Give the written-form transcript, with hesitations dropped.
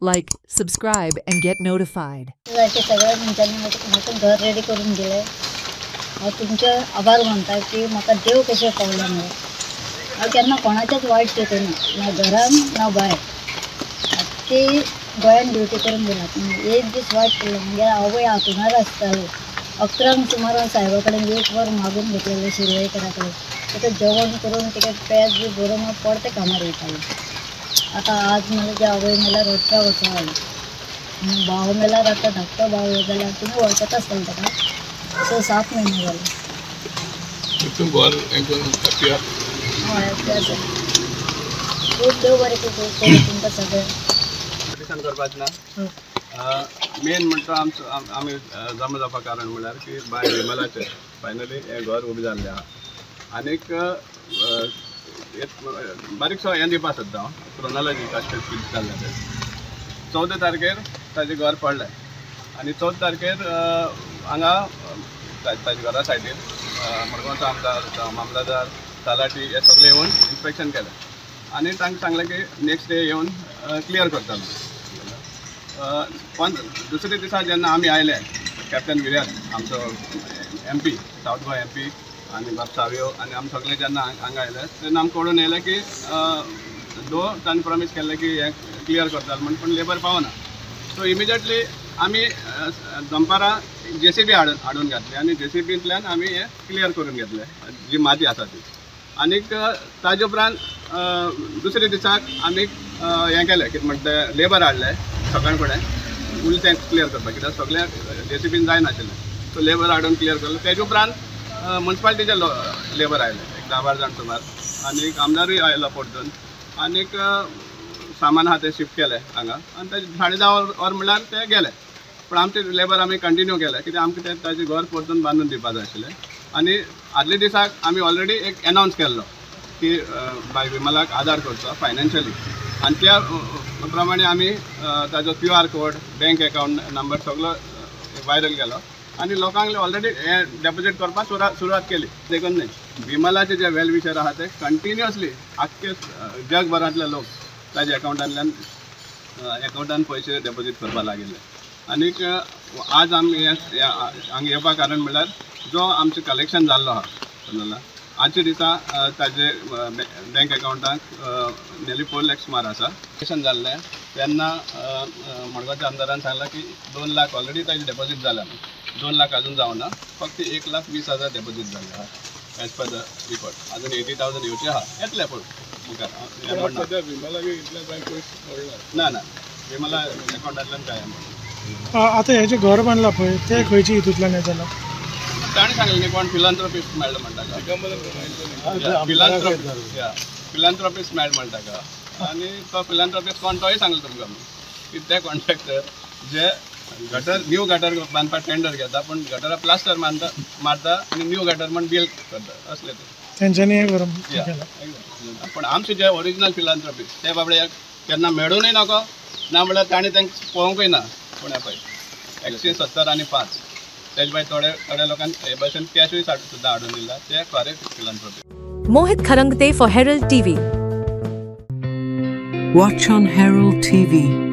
like, subscribe, and get notified. सगळ्या मनशांनी म्हाका घर रेडी करून दिलें. हांव तुमचे आभार मानता की म्हाका देव कशें पावले म्हणून. हांव केन्ना कोणाचेच वायट चिंतना ना घरान ना भायर. ती गोंयान ड्युटी करून दिल्यात. एक दीस वायट केलो म्हणजे आवय हातूनार आसताली. 11 सुमारान साहेबा कडेन एक वर मागून घेतलेलें शिरवयकरा कडेन. तिका जेवण करून तिका पेज बी भरून हांव परते कामार वयतालें. आतां आज म्हणजे आवय मेल्यार रडटा वचूंक लागली. भाव मेल्यार आतां धाकटो भाव हे जाल्यार तुमी वळखता आसतलें ताका. सो 7 म्हयने जाले. हय हॅप्पी आसा. खूब देव बरें करूं तुमकां सगळ्यांक. करपाचें ना. मेन म्हणटा आमी जमा जावपा कारण म्हळ्यार की बाय विमलाचें फायनली हें घर उबें जाल्लें आहा. आनीक बारीकसो हें दिवपा सोदता हांव क्रोनॉलॉजी कशें कितें जाल्लें तें. 14 तारखेर ताजें घर पडलें आनी 14 तारखेर हांगा ताजे घरा सायडीन मडगांवचो आमदार मामलेदार तलाटी हे सगळे येवन इन्स्पेक्शन केलें आनी तांकां सांगलें की नेक्स्ट डे येवन क्लियर करतलो. दुसरे दिसा जेन्ना आमी आयले कॅप्टन विर्यात आमचो MP सावथ गोवा MP आनी बाब सावयो आनी आमी सगळे जेन्ना हांगा आयले तेन्ना आमकां कळून येयलें की दो तांणी प्रॉमीस केल्लें की हें क्लियर करतलो म्हण पूण लेबर पावना. सो इमिजिएटली आमी दनपारां JCB हाडून घातली आनी JCBंतल्यान आमी हें क्लियर करून घेतलें जी माती आसा ती. आनीक ताजे उपरांत दुसरे दिसाक आमी हें केलें कितें म्हणटा तें लेबर हाडलें सकाळ फुडें उरलें तें क्लियर करपाक कित्याक सगळ्या JCBन जायनाशिल्लें. सो लेबर हाडून क्लियर केलो. तेजे उपरांत म्युन्सिपालिटीचे लेबर आयले एक 10-12 जाण सुमार आनीक आमदारूय आयलो परतून आनीक सामान आहा तें शिफ्ट केलें हांगा आनी ते 10:30 वर म्हळ्यार ते गेले. पूण आमचे लेबर आमी कंटिन्यू केले कित्याक आमकां तें ताजें घर परतून बांदून दिवपा जाय आशिल्लें. आनी आदले दिसाक आमी ऑलरेडी एक अनावन्स केल्लो की बाय विमलाक आदार करचो फायनान्शियली आनी त्या प्रमाणे आमी ताजो QR code bank account number सगळो वायरल केलो आनी लोकांक ऑलरेडी हें डेपोजीट करपाक सुरवात केली. देखून न्ही विमलाचे जे वेल विशर आहा ते कंटिन्युअसली आख्खे जगभरांतले लोक ताजे अकावंटान पयशे डेपोजीट करपाक लागिल्ले. आनीक आज आमी हांगा येवपा कारण म्हळ्यार जो आमचें कलेक्शन जाल्लो आहा आजच्या दिसा ताजे बँक अकावंटाक नियरली 4 लाख सुमार आसा. कलेक्शन जाल्लें तेन्ना मडगांवच्या आमदारान सांगलां की 2 लाख ऑलरेडी ताजे डेपोजीट जाल्या. 2 लाख अजून जावना फक्त 1,20,000 डेपोजीट जाल्ले आहा एज पर द रिपोर्ट. अजून 80,000 येवचे आहा येतले पूण मुखार ना ना विमला अकावंटांतल्यान काय. आतां हें जें घर बांदलां पळय तें खंयच्या हितूंतल्यान हें जालां ताणें सांगलें न्ही कोण फिलांथ्रोपिस्ट मेळ्ळो म्हणटा फिलांथ्रोपिस्ट मेळ्ळो म्हणटा ताका आनी तो फिलांथ्रोपिस्ट कोण तोय सांगलो तुमकां की ते कॉन्ट्रॅक्टर जे न्यू गटर बांदपाक टेंडर घेता पूण गटरा प्लास्टर मारता आनी न्यू गटर म्हण बिल्ड करता असले ते तेंच्यांनी हें करून. पूण आमचे जे ओरिजिनल फिलांथ्रोपिस्ट ते बाबडे केन्ना मेळूनय नाको ना म्हळ्यार ताणें तांकां पळोवंकूय ना. पूण पळय 170 आनी 5 तेजे भायर थोड्या लोकांक हे भशेन कॅशूय सुद्दां हाडून दिला ते खरे philanthropist. Mohit Kharangte for Herald TV. Watch on Herald TV.